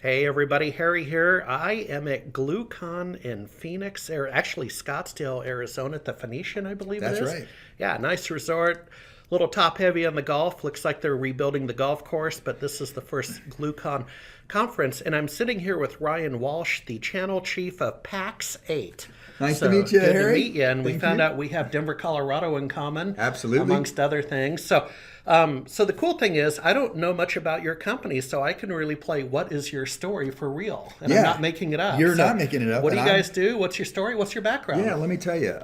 Hey everybody, Harry here. I am at GlueCon in Phoenix, or actually Scottsdale, Arizona at the Phoenician, I believe it That's is. right. Yeah, nice resort. A little top heavy on the golf. Looks like they're rebuilding the golf course, but this is the first GlueCon conference. And I'm sitting here with Ryan Walsh, the channel chief of Pax8. Nice to So meet you, good to Harry. meet you. And we Thank found you. out we have Denver, Colorado in common, Absolutely. amongst other things. So the cool thing is, I don't know much about your company, so I can really play what is your story for real. And I'm Yeah. not making it up. You're So not making it up, What do you and guys do? What's your story? What's your background? Yeah, let me tell you.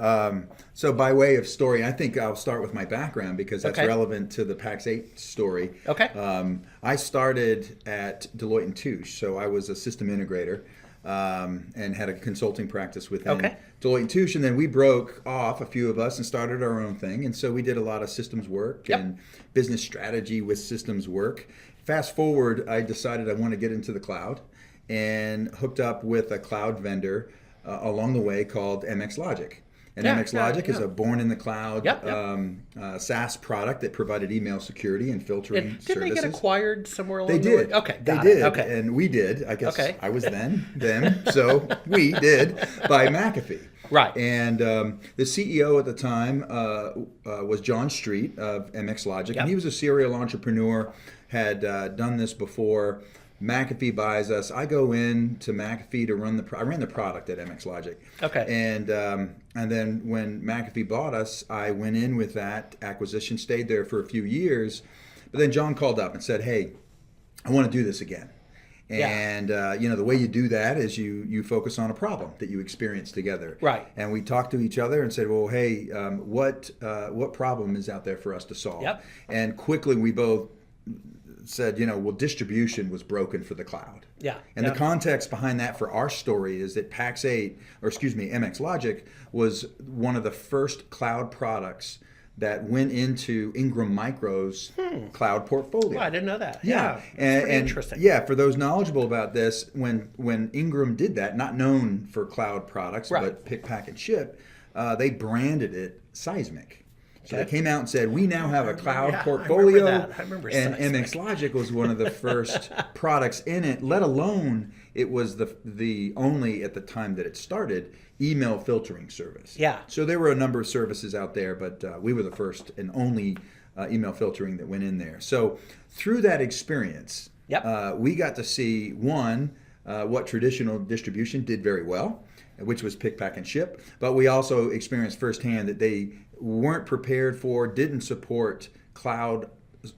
So by way of story, I think I'll start with my background because that's Okay. relevant to the Pax8 story. Okay. I started at Deloitte & Touche, so I was a system integrator and had a consulting practice within Okay. Deloitte & Touche, and then we broke off, a few of us, and started our own thing. And so we did a lot of systems work Yep. and business strategy with systems work. Fast forward, I decided I want to get into the cloud and hooked up with a cloud vendor along the way called MX Logic. And Yeah, MX Logic is yeah. a born in the cloud Yep, yep. SaaS product that provided email security and filtering Didn't services. they get acquired somewhere along They the way? did. Okay, They got did. it. Okay. And we did. I guess Okay. I was then, them. So we did by McAfee. Right. And the CEO at the time was John Street of MX Logic. Yep. And he was a serial entrepreneur, had done this before. McAfee buys us. I go in to McAfee to run I ran the product at MX Logic. Okay. And then when McAfee bought us, I went in with that acquisition, stayed there for a few years. But then John called up and said, "Hey, I want to do this again." Yeah. And the way you do that is you focus on a problem that you experience together. Right. And we talked to each other and said, "Well, hey, what problem is out there for us to solve?" Yep. And quickly we both said, well, distribution was broken for the cloud. Yeah. And Yeah. the context behind that for our story is that MX Logic was one of the first cloud products that went into Ingram Micro's cloud portfolio. Oh, I didn't know that. Yeah, It's pretty interesting. Yeah, for those knowledgeable about this, when Ingram did that, not known for cloud products, Right. but pick, pack, and ship, they branded it Seismic. So Okay. they came out and said, "We now have a cloud Yeah, I portfolio." remember that. I remember and Seismic. MX Logic was one of the first products in it. Let alone it was the only at the time that it started email filtering service. Yeah. So there were a number of services out there, but we were the first and only email filtering that went in there. So through that experience, Yep. we got to see what traditional distribution did very well, which was pick, pack, and ship. But we also experienced firsthand that they weren't prepared for, didn't support cloud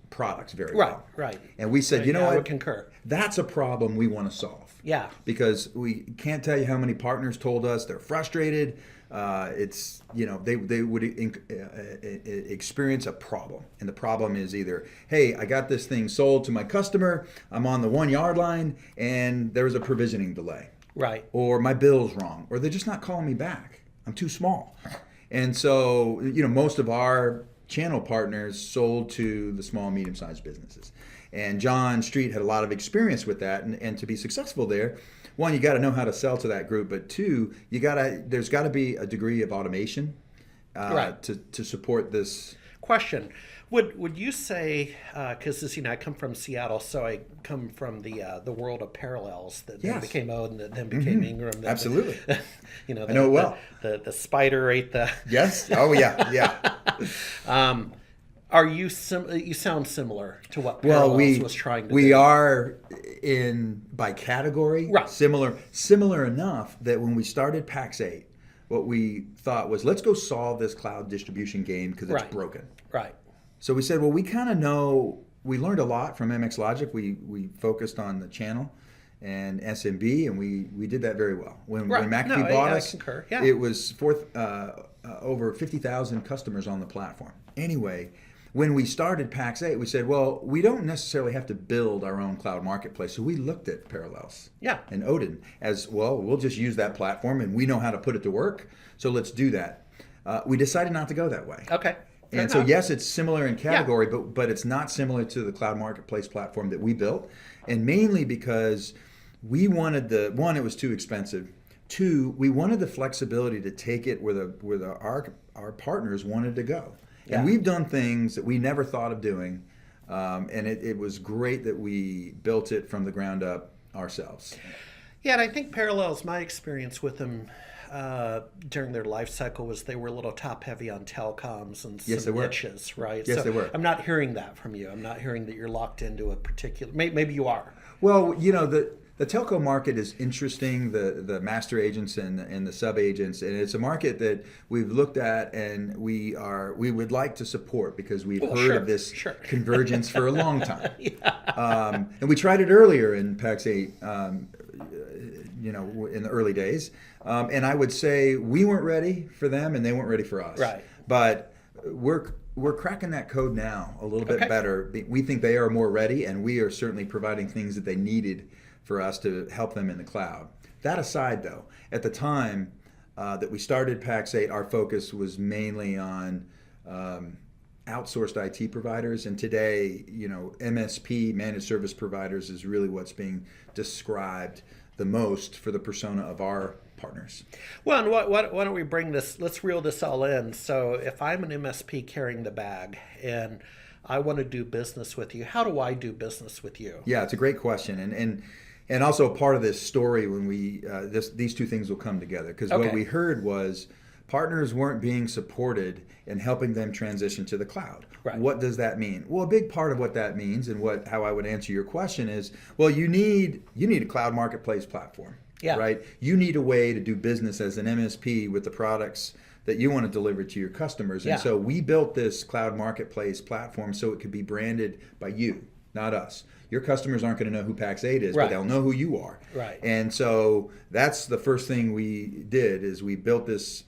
products very Right. well. Right. And we said, Yeah, I what? would concur. That's a problem we want to solve. Yeah. Because we can't tell you how many partners told us they're frustrated. They would experience a problem, and the problem is either, hey, I got this thing sold to my customer, I'm on the 1 yard line, and there was a provisioning delay, Right. or my bill's wrong, or they're just not calling me back. I'm too small, and so most of our channel partners sold to the small, medium-sized businesses. And John Street had a lot of experience with that, and to be successful there, one, you got to know how to sell to that group, but two, there's got to be a degree of automation Right. to support this. Question: Would you say, because I come from Seattle, so I come from the world of parallels that then Yes. became Odin, that then became Ingram. Then Absolutely. I know it well. The spider ate the. Yes. Oh yeah. Yeah. Are you you sound similar to what Well, Parallels was trying to we do. are by category Right. similar enough that when we started Pax8, what we thought was, let's go solve this cloud distribution game because it's Right. broken. Right. So we said, well, we kind of know. We learned a lot from MX Logic. We focused on the channel and SMB, and we did that very well. When Right. McAfee No, bought I us, concur. Yeah. it was over 50,000 customers on the platform. Anyway, when we started Pax8, we said, well, we don't necessarily have to build our own cloud marketplace. So we looked at Parallels Yeah. and Odin as, well, we'll just use that platform, and we know how to put it to work. So let's do that. We decided not to go that way. Okay. Fair And so, enough. yes, it's similar in category, but it's not similar to the cloud marketplace platform that we built. And mainly because we wanted one, it was too expensive. Two, we wanted the flexibility to take it where our partners wanted to go. Yeah. And we've done things that we never thought of doing. And it was great that we built it from the ground up ourselves. Yeah, and I think parallels my experience with them during their life cycle was they were a little top heavy on telecoms and Yes, some they were. niches, right? Yes, so they were. I'm not hearing that from you. I'm not hearing that you're locked into a particular. Maybe you are. Well, the telco market is interesting, the master agents and the sub agents, and it's a market that we've looked at and we would like to support because we've heard of this convergence for a long time. And we tried it earlier in Pax8, in the early days, and I would say we weren't ready for them and they weren't ready for us. Right. But we're cracking that code now a little bit better. We think they are more ready, and we are certainly providing things that they needed for us to help them in the cloud. That aside, though, at the time that we started Pax8, our focus was mainly on outsourced IT providers, and today, MSP, managed service providers, is really what's being described the most for the persona of our partners. Well, and why don't we bring this? Let's reel this all in. So, if I'm an MSP carrying the bag and I want to do business with you, how do I do business with you? Yeah, it's a great question, and also part of this story when we these two things will come together, because what we heard was partners weren't being supported in helping them transition to the cloud. Right. What does that mean? Well, a big part of what that means and how I would answer your question is, well, you need a cloud marketplace platform. Yeah. Right? You need a way to do business as an MSP with the products that you want to deliver to your customers. And so we built this cloud marketplace platform so it could be branded by you, not us. Your customers aren't going to know who Pax8 is, but they'll know who you are. Right. And so that's the first thing we did, is we built this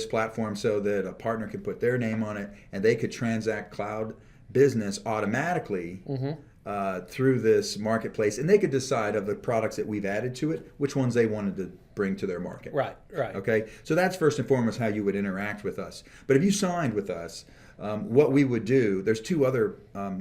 platform so that a partner could put their name on it and they could transact cloud business automatically through this marketplace, and they could decide of the products that we've added to it, which ones they wanted to bring to their market. Right. Okay, so that's first and foremost how you would interact with us. But if you signed with us, what we would do, there's two other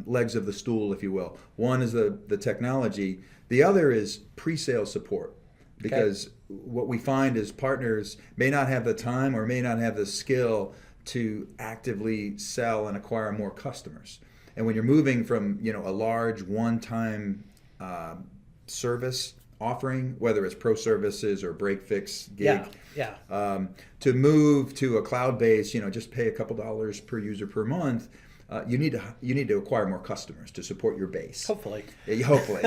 legs of the stool, if you will. One is the technology. The other is pre-sale support. Because what we find is partners may not have the time or may not have the skill to actively sell and acquire more customers. And when you're moving from a large one-time service offering, whether it's pro services or break fix gig, to move to a cloud-based, just pay a couple dollars per user per month, you need to acquire more customers to support your base. Hopefully,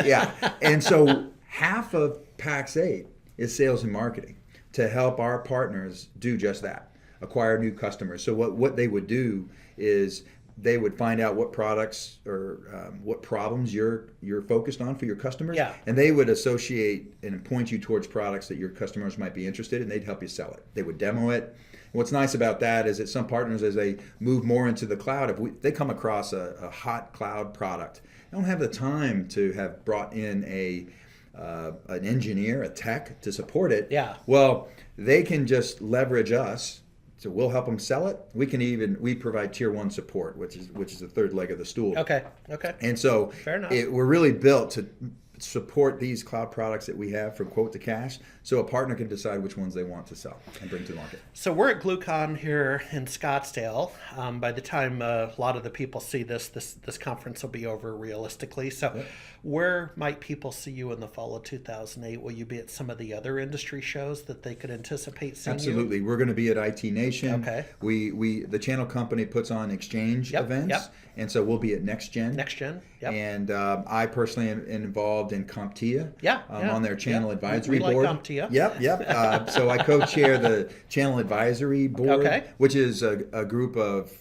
yeah. And so half of Pax8 is sales and marketing to help our partners do just that, acquire new customers. So what they would do is they would find out what products or what problems you're focused on for your customers, and they would associate and point you towards products that your customers might be interested in. They'd help you sell it. They would demo it. And what's nice about that is that some partners, as they move more into the cloud, if they come across a hot cloud product, they don't have the time to have brought in an engineer, a tech to support it. Well, they can just leverage us. So we'll help them sell it. We provide tier 1 support, which is the third leg of the stool. Okay. And so fair enough. We're really built to support these cloud products that we have from quote to cash, so a partner can decide which ones they want to sell and bring to the market. So we're at GlueCon here in Scottsdale. By the time a lot of the people see this conference will be over realistically. So where might people see you in the fall of 2008? Will you be at some of the other industry shows that they could anticipate seeing Absolutely. We're going to be at IT Nation. Okay. The channel company puts on exchange events, and so we'll be at NextGen. And I personally am involved in CompTIA. I'm on their channel advisory board. We like CompTIA. So I co-chair the channel advisory board, which is a group of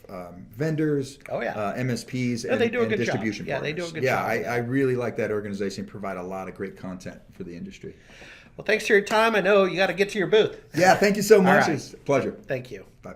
vendors, MSPs, and distribution partners. They do a good job. I really like that organization, provide a lot of great content for the industry. Well, thanks for your time. I know you got to get to your booth. Yeah, thank you so much. Right. It's a pleasure. Thank you. Bye.